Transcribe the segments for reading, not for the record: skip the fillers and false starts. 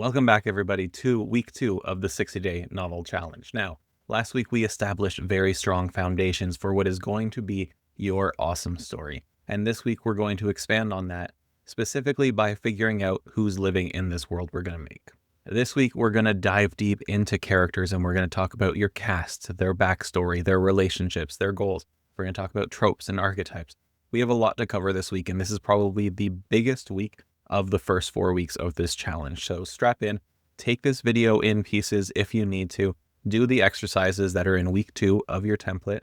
Welcome back, everybody, to week 2 of the 60-day novel challenge. Now, last week we established very strong foundations for what is going to be your awesome story. And this week we're going to expand on that, specifically by figuring out who's living in this world we're going to make. This week we're going to dive deep into characters, and we're going to talk about your cast, their backstory, their relationships, their goals. We're going to talk about tropes and archetypes. We have a lot to cover this week, and this is probably the biggest week of the first 4 weeks of this challenge. So strap in, take this video in pieces if you need to, do the exercises that are in week 2 of your template,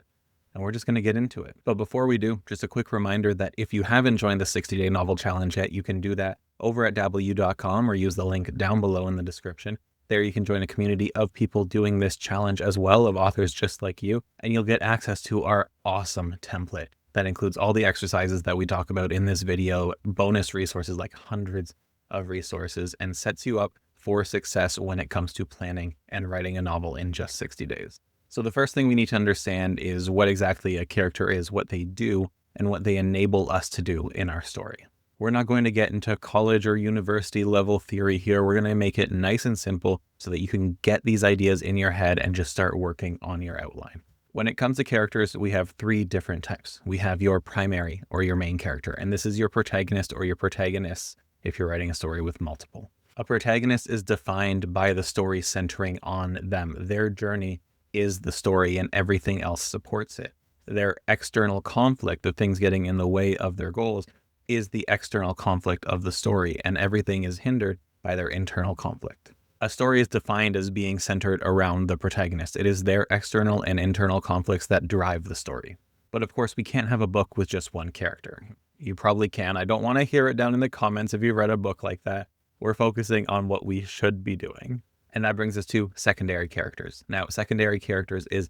and we're just going to get into it. But before we do, just a quick reminder that if you haven't joined the 60-day novel challenge yet, you can do that over at w.com or use the link down below in the description. There you can join a community of people doing this challenge as well, of authors just like you, and you'll get access to our awesome template. That includes all the exercises that we talk about in this video, bonus resources, like hundreds of resources, and sets you up for success when it comes to planning and writing a novel in just 60 days. So the first thing we need to understand is what exactly a character is, what they do, and what they enable us to do in our story. We're not going to get into college or university level theory here. We're going to make it nice and simple so that you can get these ideas in your head and just start working on your outline. When it comes to characters, we have 3 different types. We have your primary or your main character, and this is your protagonist or your protagonists if you're writing a story with multiple. A protagonist is defined by the story centering on them. Their journey is the story and everything else supports it. Their external conflict, the things getting in the way of their goals, is the external conflict of the story, and everything is hindered by their internal conflict. A story is defined as being centered around the protagonist. It is their external and internal conflicts that drive the story. But of course, we can't have a book with just one character. You probably can. I don't want to hear it down in the comments if you read a book like that. We're focusing on what we should be doing. And that brings us to secondary characters. Now, secondary characters is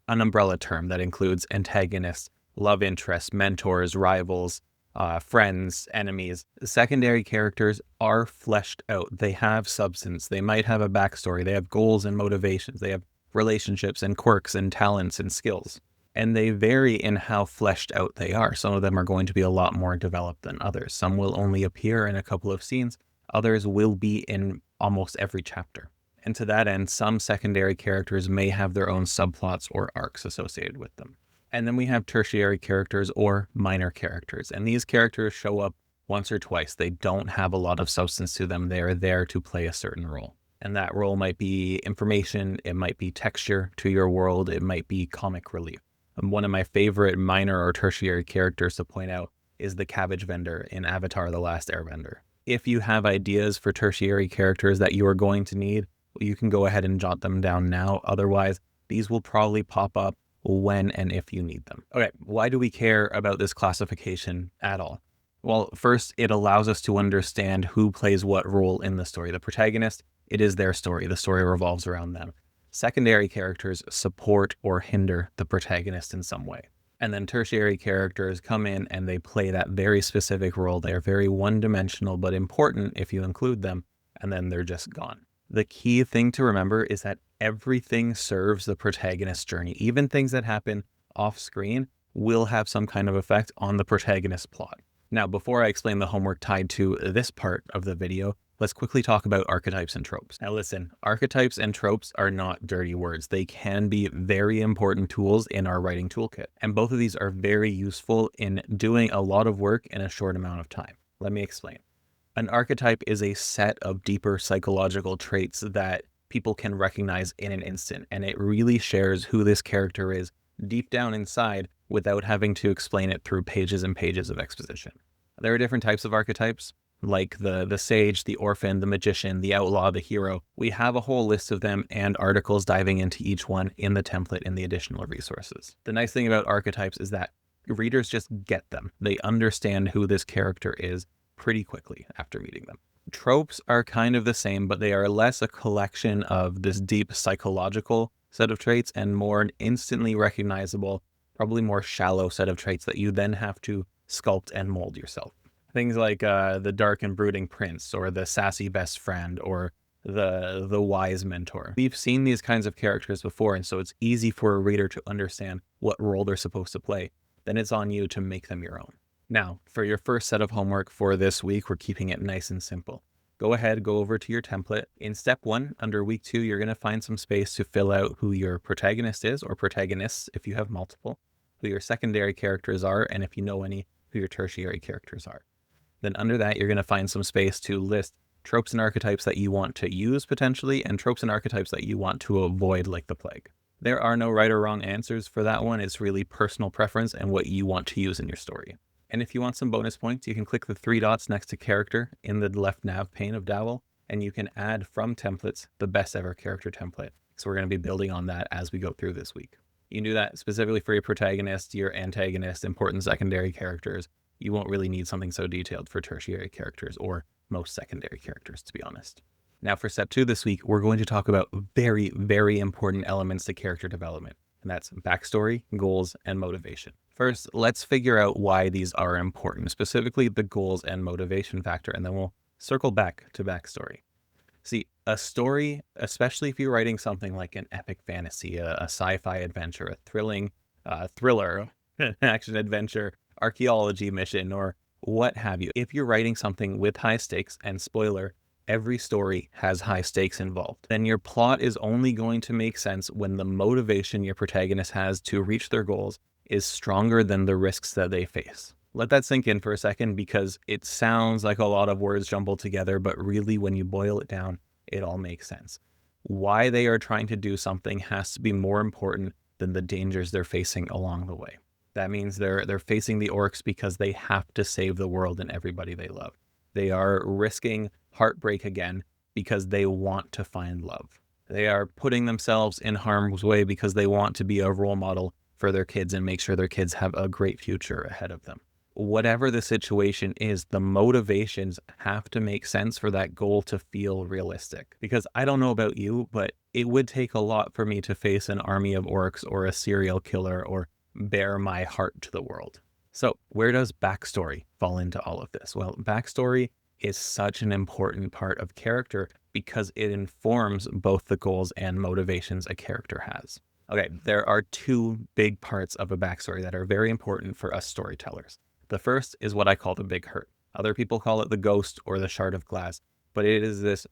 an umbrella term that includes antagonists, love interests, mentors, rivals, friends, enemies. Secondary characters are fleshed out. They have substance. They might have a backstory. They have goals and motivations. They have relationships and quirks and talents and skills. And they vary in how fleshed out they are. Some of them are going to be a lot more developed than others. Some will only appear in a couple of scenes. Others will be in almost every chapter. And to that end, some secondary characters may have their own subplots or arcs associated with them. And then we have tertiary characters or minor characters. And these characters show up once or twice. They don't have a lot of substance to them. They're there to play a certain role. And that role might be information. It might be texture to your world. It might be comic relief. And one of my favorite minor or tertiary characters to point out is the cabbage vendor in Avatar: The Last Airbender. If you have ideas for tertiary characters that you are going to need, you can go ahead and jot them down now. Otherwise, these will probably pop up when and if you need them. Okay, why do we care about this classification at all? Well, first, it allows us to understand who plays what role in the story. The protagonist, it is their story. The story revolves around them. Secondary characters support or hinder the protagonist in some way. And then tertiary characters come in and they play that very specific role. They are very one-dimensional, but important if you include them, and then they're just gone. The key thing to remember is that everything serves the protagonist's journey. Even things that happen off screen will have some kind of effect on the protagonist's plot. Now, before I explain the homework tied to this part of the video, let's quickly talk about archetypes and tropes. Now listen, archetypes and tropes are not dirty words. They can be very important tools in our writing toolkit. And both of these are very useful in doing a lot of work in a short amount of time. Let me explain. An archetype is a set of deeper psychological traits that people can recognize in an instant, and it really shares who this character is deep down inside without having to explain it through pages and pages of exposition. There are different types of archetypes, like the sage, the orphan, the magician, the outlaw, the hero. We have a whole list of them and articles diving into each one in the template in the additional resources. The nice thing about archetypes is that readers just get them. They understand who this character is pretty quickly after meeting them. Tropes are kind of the same, but they are less a collection of this deep psychological set of traits and more an instantly recognizable, probably more shallow set of traits that you then have to sculpt and mold yourself. Things like the dark and brooding prince, or the sassy best friend, or the wise mentor. We've seen these kinds of characters before, and so it's easy for a reader to understand what role they're supposed to play. Then it's on you to make them your own. Now, for your first set of homework for this week, we're keeping it nice and simple. go ahead, go over to your template. In step 1, under week 2, you're going to find some space to fill out who your protagonist is, or protagonists if you have multiple, who your secondary characters are, and if you know any, who your tertiary characters are. Then under that, you're going to find some space to list tropes and archetypes that you want to use potentially, and tropes and archetypes that you want to avoid like the plague. There are no right or wrong answers for that one. It's really personal preference and what you want to use in your story. And if you want some bonus points, you can click the 3 dots next to character in the left nav pane of Dabble, and you can add from templates the best ever character template. So we're going to be building on that as we go through this week. You can do that specifically for your protagonist, your antagonist, important secondary characters. You won't really need something so detailed for tertiary characters or most secondary characters, to be honest. Now for step 2 this week, we're going to talk about very, very important elements to character development, and that's backstory, goals, and motivation. First, let's figure out why these are important, specifically the goals and motivation factor, and then we'll circle back to backstory. See, a story, especially if you're writing something like an epic fantasy, a sci-fi adventure, a thrilling thriller, action adventure, archaeology mission, or what have you. If you're writing something with high stakes, and spoiler, every story has high stakes involved, then your plot is only going to make sense when the motivation your protagonist has to reach their goals is stronger than the risks that they face. Let that sink in for a second, because it sounds like a lot of words jumbled together, but really when you boil it down, it all makes sense. Why they are trying to do something has to be more important than the dangers they're facing along the way. That means they're facing the orcs because they have to save the world and everybody they love. They are risking heartbreak again because they want to find love. They are putting themselves in harm's way because they want to be a role model for their kids and make sure their kids have a great future ahead of them. Whatever the situation is, the motivations have to make sense for that goal to feel realistic. Because I don't know about you, but it would take a lot for me to face an army of orcs or a serial killer or bare my heart to the world. So where does backstory fall into all of this? Well, backstory is such an important part of character because it informs both the goals and motivations a character has. Okay, there are 2 big parts of a backstory that are very important for us storytellers. The first is what I call the big hurt. Other people call it the ghost or the shard of glass, but it is this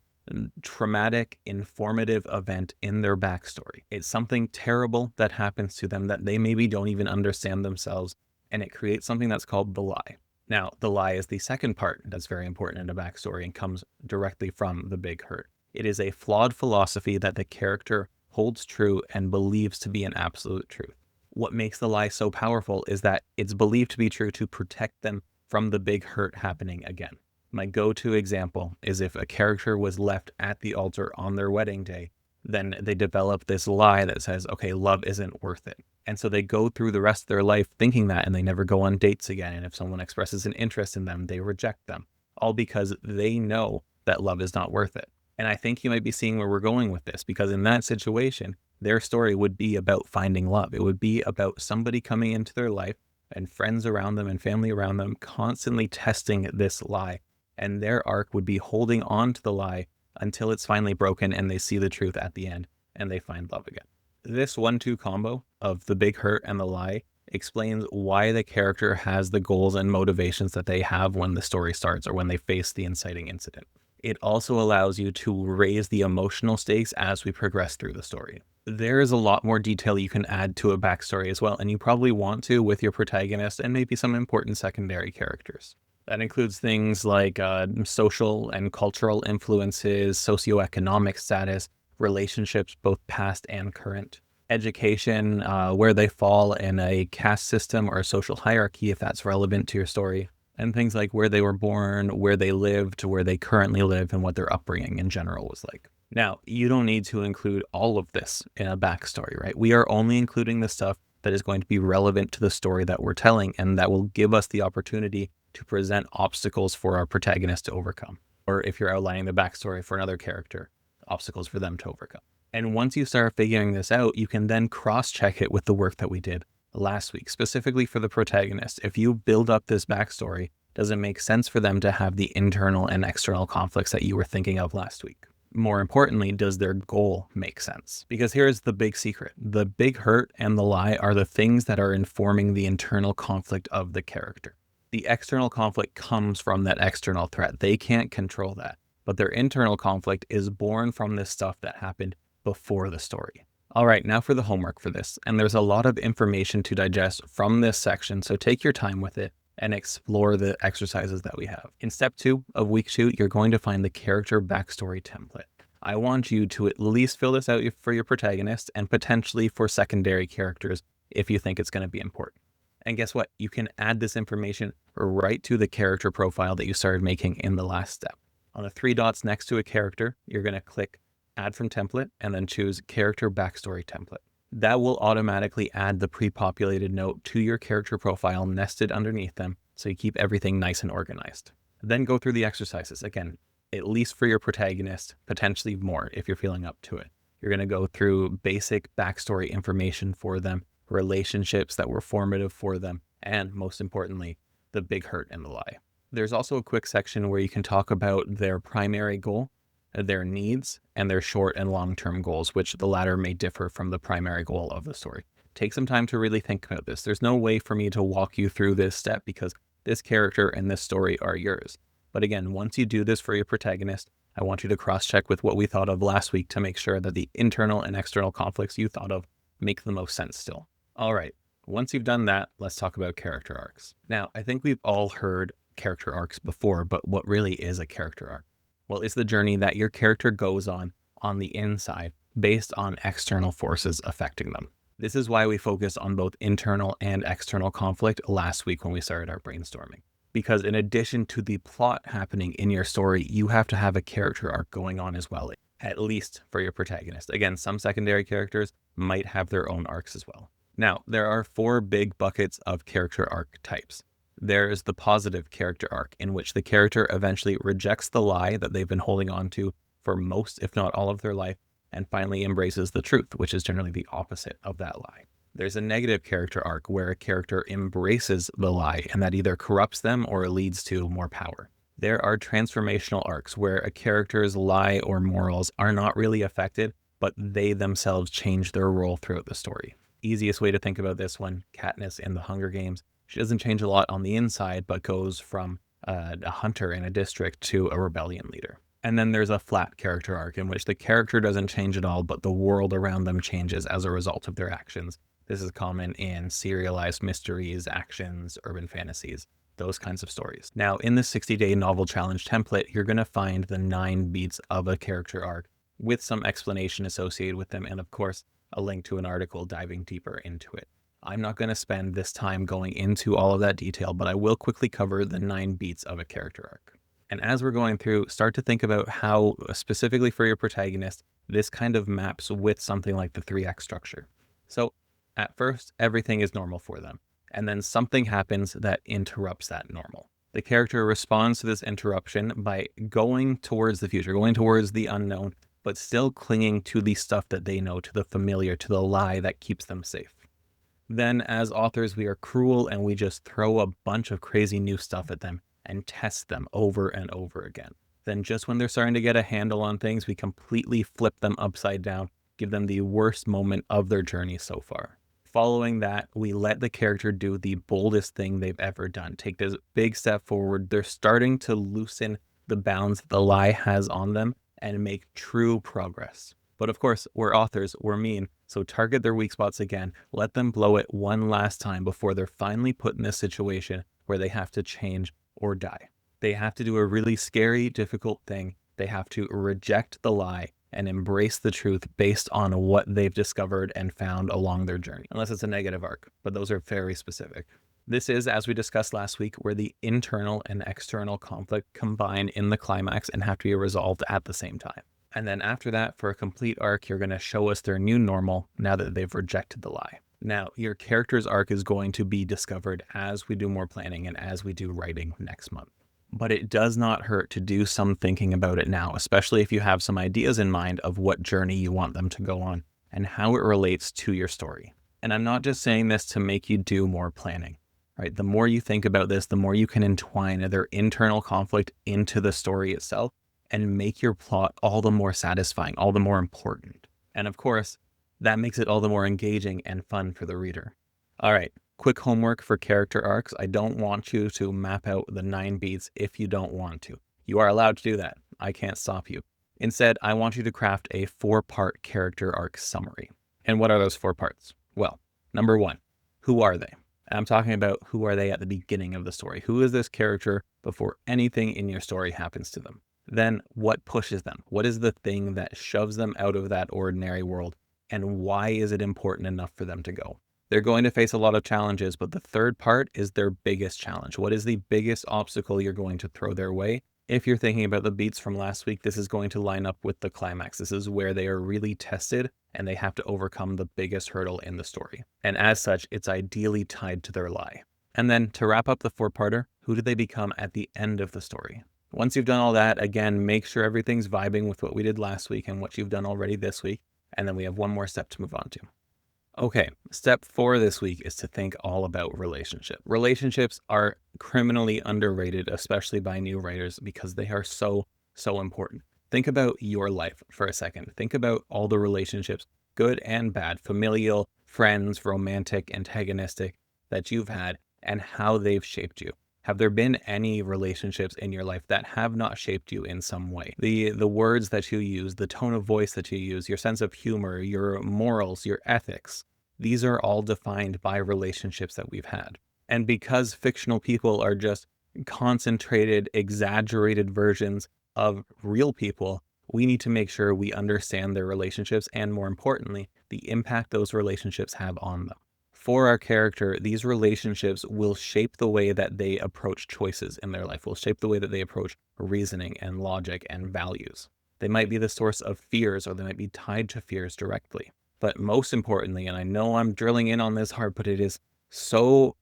traumatic, informative event in their backstory. It's something terrible that happens to them that they maybe don't even understand themselves, and it creates something that's called the lie. Now, the lie is the second part that's very important in a backstory and comes directly from the big hurt. It is a flawed philosophy that the character holds true and believes to be an absolute truth. What makes the lie so powerful is that it's believed to be true to protect them from the big hurt happening again. My go-to example is if a character was left at the altar on their wedding day, then they develop this lie that says, okay, love isn't worth it. And so they go through the rest of their life thinking that, and they never go on dates again. And if someone expresses an interest in them, they reject them, all because they know that love is not worth it. And I think you might be seeing where we're going with this, because in that situation, their story would be about finding love. It would be about somebody coming into their life and friends around them and family around them constantly testing this lie. And their arc would be holding on to the lie until it's finally broken and they see the truth at the end and they find love again. This 1-2 combo of the big hurt and the lie explains why the character has the goals and motivations that they have when the story starts or when they face the inciting incident. It also allows you to raise the emotional stakes as we progress through the story. There is a lot more detail you can add to a backstory as well, and you probably want to with your protagonist and maybe some important secondary characters. That includes things like social and cultural influences, socioeconomic status, relationships, both past and current, education, where they fall in a caste system or a social hierarchy, if that's relevant to your story, and things like where they were born, where they lived, where they currently live, and what their upbringing in general was like. Now, you don't need to include all of this in a backstory, right? We are only including the stuff that is going to be relevant to the story that we're telling, and that will give us the opportunity to present obstacles for our protagonist to overcome. Or if you're outlining the backstory for another character, obstacles for them to overcome. And once you start figuring this out, you can then cross-check it with the work that we did last week, specifically for the protagonist. If you build up this backstory, does it make sense for them to have the internal and external conflicts that you were thinking of last week? More importantly, does their goal make sense? Because here's the big secret. The big hurt and the lie are the things that are informing the internal conflict of the character. The external conflict comes from that external threat. They can't control that. but their internal conflict is born from this stuff that happened before the story. All right, now for the homework for this. And there's a lot of information to digest from this section, so take your time with it and explore the exercises that we have. In step 2 of week 2, you're going to find the character backstory template. I want you to at least fill this out for your protagonist and potentially for secondary characters if you think it's going to be important. And guess what? You can add this information right to the character profile that you started making in the last step. On the 3 dots next to a character, you're going to click Add from Template and then choose Character Backstory Template. That will automatically add the pre-populated note to your character profile nested underneath them, so you keep everything nice and organized. Then go through the exercises. Again, at least for your protagonist, potentially more if you're feeling up to it. You're going to go through basic backstory information for them, relationships that were formative for them, and most importantly, the big hurt and the lie. There's also a quick section where you can talk about their primary goal, their needs, and their short and long-term goals, which the latter may differ from the primary goal of the story. Take some time to really think about this. There's no way for me to walk you through this step because this character and this story are yours. But again, once you do this for your protagonist, I want you to cross-check with what we thought of last week to make sure that the internal and external conflicts you thought of make the most sense still. All right, once you've done that, let's talk about character arcs. Now, I think we've all heard character arcs before, but what really is a character arc? Well, it's the journey that your character goes on the inside based on external forces affecting them. This is why we focused on both internal and external conflict last week when we started our brainstorming. Because in addition to the plot happening in your story, you have to have a character arc going on as well, at least for your protagonist. Again, some secondary characters might have their own arcs as well. Now, there are 4 big buckets of character archetypes. There's the positive character arc, in which the character eventually rejects the lie that they've been holding on to for most, if not all of their life, and finally embraces the truth, which is generally the opposite of that lie. There's a negative character arc where a character embraces the lie, and that either corrupts them or leads to more power. There are transformational arcs where a character's lie or morals are not really affected, but they themselves change their role throughout the story. Easiest way to think about this one, Katniss in the Hunger Games. She doesn't change a lot on the inside, but goes from a hunter in a district to a rebellion leader. And then there's a flat character arc in which the character doesn't change at all, but the world around them changes as a result of their actions. This is common in serialized mysteries, actions, urban fantasies, those kinds of stories. Now, in the 60-day novel challenge template, you're going to find the 9 beats of a character arc with some explanation associated with them, and of course, a link to an article diving deeper into it. I'm not going to spend this time going into all of that detail, but I will quickly cover the 9 beats of a character arc. And as we're going through, start to think about how, specifically for your protagonist, this kind of maps with something like the 3-act structure. So at first, everything is normal for them, and then something happens that interrupts that normal. The character responds to this interruption by going towards the future, going towards the unknown, but still clinging to the stuff that they know, to the familiar, to the lie that keeps them safe. Then as authors, we are cruel and we just throw a bunch of crazy new stuff at them and test them over and over again. Then just when they're starting to get a handle on things, we completely flip them upside down, give them the worst moment of their journey so far. Following that, we let the character do the boldest thing they've ever done. Take this big step forward. They're starting to loosen the bounds the lie has on them and make true progress. But of course, we're authors, we're mean, so target their weak spots again. Let them blow it one last time before they're finally put in this situation where they have to change or die. They have to do a really scary, difficult thing. They have to reject the lie and embrace the truth based on what they've discovered and found along their journey, unless it's a negative arc, but those are very specific. This is, as we discussed last week, where the internal and external conflict combine in the climax and have to be resolved at the same time. And then after that, for a complete arc, you're going to show us their new normal now that they've rejected the lie. Now, your character's arc is going to be discovered as we do more planning and as we do writing next month. But it does not hurt to do some thinking about it now, especially if you have some ideas in mind of what journey you want them to go on and how it relates to your story. And I'm not just saying this to make you do more planning, right? The more you think about this, the more you can entwine their internal conflict into the story itself and make your plot all the more satisfying, all the more important. And of course, that makes it all the more engaging and fun for the reader. All right, quick homework for character arcs. I don't want you to map out the 9 beats if you don't want to. You are allowed to do that. I can't stop you. Instead, I want you to craft a 4-part character arc summary. And what are those 4 parts? Well, number 1, who are they? I'm talking about who are they at the beginning of the story. Who is this character before anything in your story happens to them? Then what pushes them? What is the thing that shoves them out of that ordinary world? And why is it important enough for them to go? They're going to face a lot of challenges, but the 3rd part is their biggest challenge. What is the biggest obstacle you're going to throw their way? If you're thinking about the beats from last week, this is going to line up with the climax. This is where they are really tested and they have to overcome the biggest hurdle in the story. And as such, it's ideally tied to their lie. And then to wrap up the 4-parter, who do they become at the end of the story? Once you've done all that, again, make sure everything's vibing with what we did last week and what you've done already this week. And then we have one more step to move on to. Okay, step 4 this week is to think all about relationship. Relationships are criminally underrated, especially by new writers, because they are so important. Think about your life for a second. Think about all the relationships, good and bad, familial, friends, romantic, antagonistic, that you've had and how they've shaped you. Have there been any relationships in your life that have not shaped you in some way? The words that you use, the tone of voice that you use, your sense of humor, your morals, your ethics, these are all defined by relationships that we've had. And because fictional people are just concentrated, exaggerated versions of real people, we need to make sure we understand their relationships and, more importantly, the impact those relationships have on them. For our character, these relationships will shape the way that they approach choices in their life, will shape the way that they approach reasoning and logic and values. They might be the source of fears, or they might be tied to fears directly. But most importantly, and I know I'm drilling in on this hard, but it is so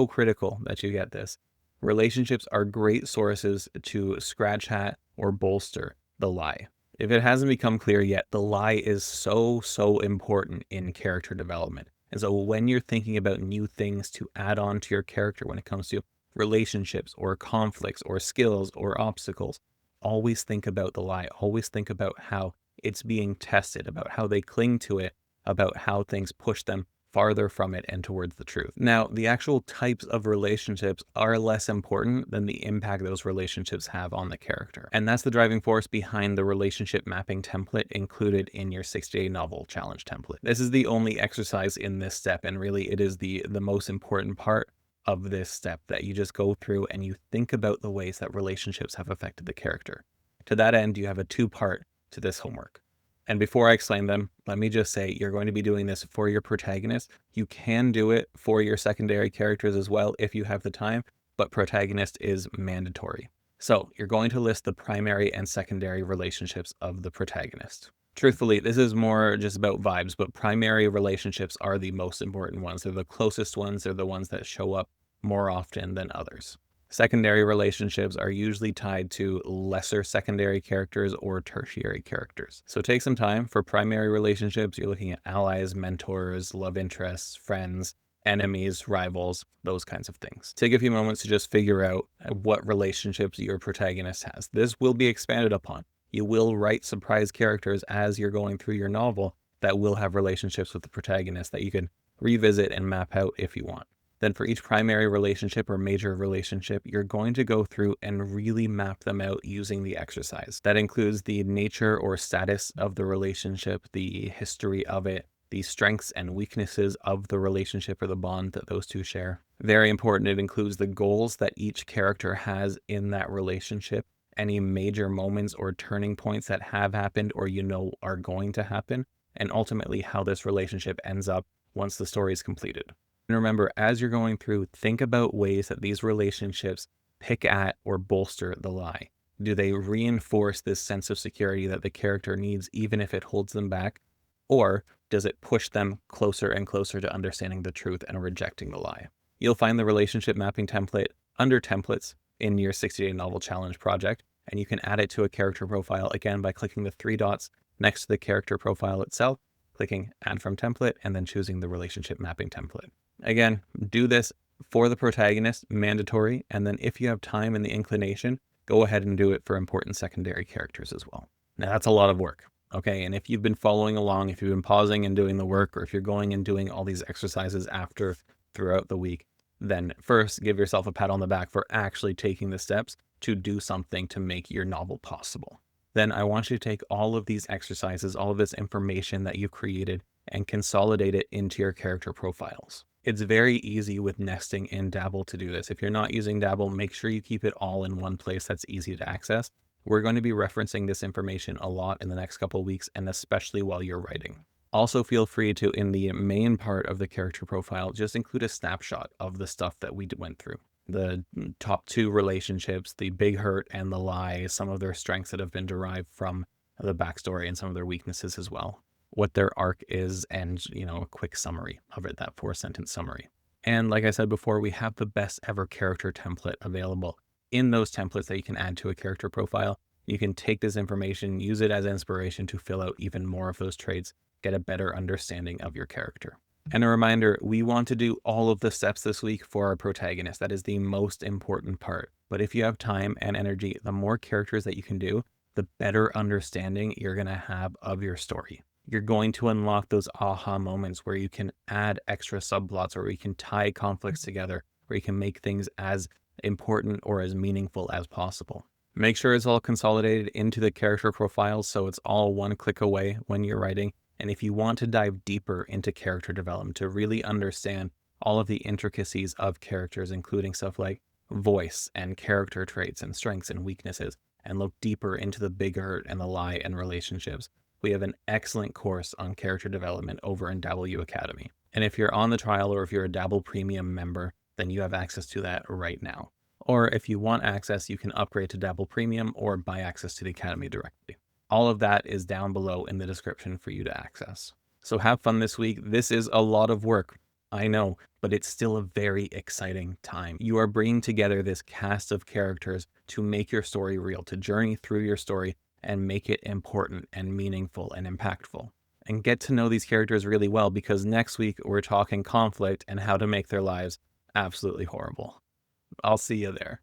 critical that you get this. Relationships are great sources to scratch at or bolster the lie. If it hasn't become clear yet, the lie is so important in character development. And so when you're thinking about new things to add on to your character when it comes to relationships or conflicts or skills or obstacles, always think about the lie. Always think about how it's being tested, about how they cling to it, about how things push them farther from it and towards the truth. Now, the actual types of relationships are less important than the impact those relationships have on the character. And that's the driving force behind the relationship mapping template included in your 60-day novel challenge template. This is the only exercise in this step, and really it is the most important part of this step, that you just go through and you think about the ways that relationships have affected the character. To that end, you have a 2-part to this homework. And before I explain them, let me just say you're going to be doing this for your protagonist. You can do it for your secondary characters as well if you have the time, but protagonist is mandatory. So you're going to list the primary and secondary relationships of the protagonist. Truthfully, this is more just about vibes, but primary relationships are the most important ones. They're the closest ones. They're the ones that show up more often than others. Secondary relationships are usually tied to lesser secondary characters or tertiary characters. So take some time. For primary relationships, you're looking at allies, mentors, love interests, friends, enemies, rivals, those kinds of things. Take a few moments to just figure out what relationships your protagonist has. This will be expanded upon. You will write surprise characters as you're going through your novel that will have relationships with the protagonist that you can revisit and map out if you want. Then for each primary relationship or major relationship, you're going to go through and really map them out using the exercise. That includes the nature or status of the relationship, the history of it, the strengths and weaknesses of the relationship or the bond that those two share. Very important, it includes the goals that each character has in that relationship, any major moments or turning points that have happened or are going to happen, and ultimately how this relationship ends up once the story is completed. And remember, as you're going through, think about ways that these relationships pick at or bolster the lie. Do they reinforce this sense of security that the character needs, even if it holds them back? Or does it push them closer and closer to understanding the truth and rejecting the lie? You'll find the relationship mapping template under templates in your 60-day novel challenge project, and you can add it to a character profile again by clicking the 3 dots next to the character profile itself, clicking add from template, and then choosing the relationship mapping template. Again, do this for the protagonist, mandatory, and then if you have time and the inclination, go ahead and do it for important secondary characters as well. Now that's a lot of work, okay? And if you've been following along, if you've been pausing and doing the work, or if you're going and doing all these exercises throughout the week, then first give yourself a pat on the back for actually taking the steps to do something to make your novel possible. Then I want you to take all of these exercises, all of this information that you've created, and consolidate it into your character profiles. It's very easy with nesting in Dabble to do this. If you're not using Dabble, make sure you keep it all in one place that's easy to access. We're going to be referencing this information a lot in the next couple of weeks, and especially while you're writing. Also, feel free to, in the main part of the character profile, just include a snapshot of the stuff that we went through. The top 2 relationships, the big hurt and the lie, some of their strengths that have been derived from the backstory and some of their weaknesses as well. What their arc is, and a quick summary of it, that 4-sentence summary. And like I said before, we have the best ever character template available. In those templates that you can add to a character profile, you can take this information, use it as inspiration to fill out even more of those traits, get a better understanding of your character. And a reminder, we want to do all of the steps this week for our protagonist. That is the most important part. But if you have time and energy, the more characters that you can do, the better understanding you're going to have of your story. You're going to unlock those aha moments where you can add extra subplots, or where you can tie conflicts together, where you can make things as important or as meaningful as possible. Make sure it's all consolidated into the character profiles so it's all one click away when you're writing. And if you want to dive deeper into character development to really understand all of the intricacies of characters, including stuff like voice and character traits and strengths and weaknesses, and look deeper into the big hurt and the lie and relationships, we have an excellent course on character development over in Dabble U Academy. And if you're on the trial, or if you're a Dabble Premium member, then you have access to that right now. Or if you want access, you can upgrade to Dabble Premium or buy access to the Academy directly. All of that is down below in the description for you to access. So have fun this week. This is a lot of work, I know, but it's still a very exciting time. You are bringing together this cast of characters to make your story real, to journey through your story and make it important and meaningful and impactful. And get to know these characters really well, because next week we're talking conflict and how to make their lives absolutely horrible. I'll see you there.